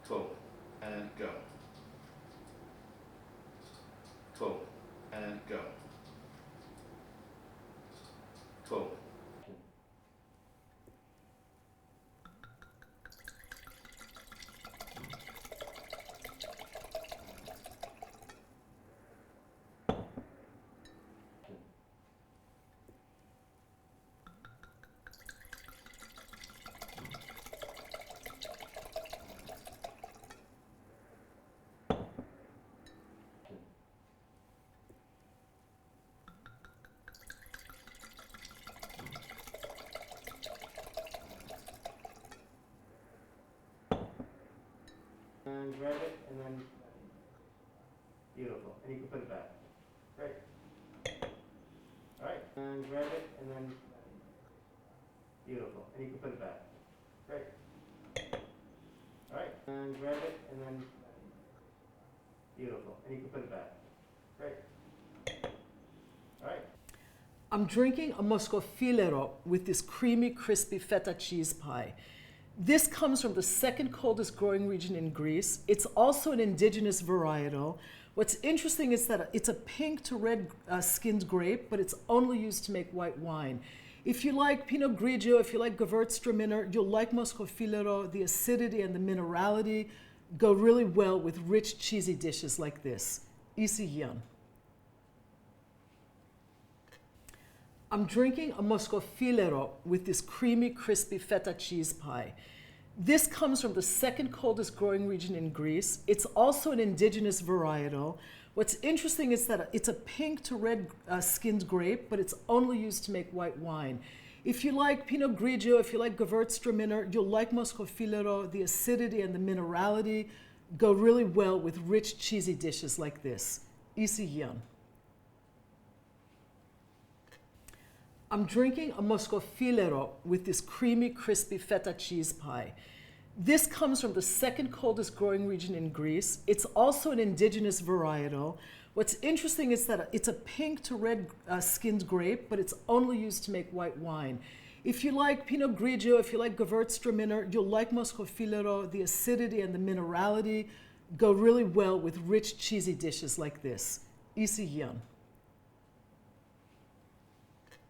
Cool. And go. Cool. And go. Cool. And grab it, and then beautiful. And you can put it back. Great. All right. And grab it, and then beautiful. And you can put it back. Great. All right. And grab it, and then beautiful. And you can put it back. Great. All right. I'm drinking a Moscofilero with this creamy, crispy feta cheese pie. This comes from the second coldest growing region in Greece. It's also an indigenous varietal. What's interesting is that it's a pink to red skinned grape, but it's only used to make white wine. If you like Pinot Grigio, if you like Gewürztraminer, you'll like Moscofilero. The acidity and the minerality go really well with rich, cheesy dishes like this. Easy yan. I'm drinking a Moscofilero with this creamy, crispy feta cheese pie. This comes from the second coldest growing region in Greece. It's also an indigenous varietal. What's interesting is that it's a pink to red skinned grape, but it's only used to make white wine. If you like Pinot Grigio, if you like Gewürztraminer, you'll like Moscofilero. The acidity and the minerality go really well with rich, cheesy dishes like this. Easy yan. I'm drinking a Moscofilero with this creamy, crispy feta cheese pie. This comes from the second coldest growing region in Greece. It's also an indigenous varietal. What's interesting is that it's a pink to red skinned grape, but it's only used to make white wine. If you like Pinot Grigio, if you like Gewürztraminer, you'll like Moscofilero. The acidity and the minerality go really well with rich, cheesy dishes like this. Easy yan.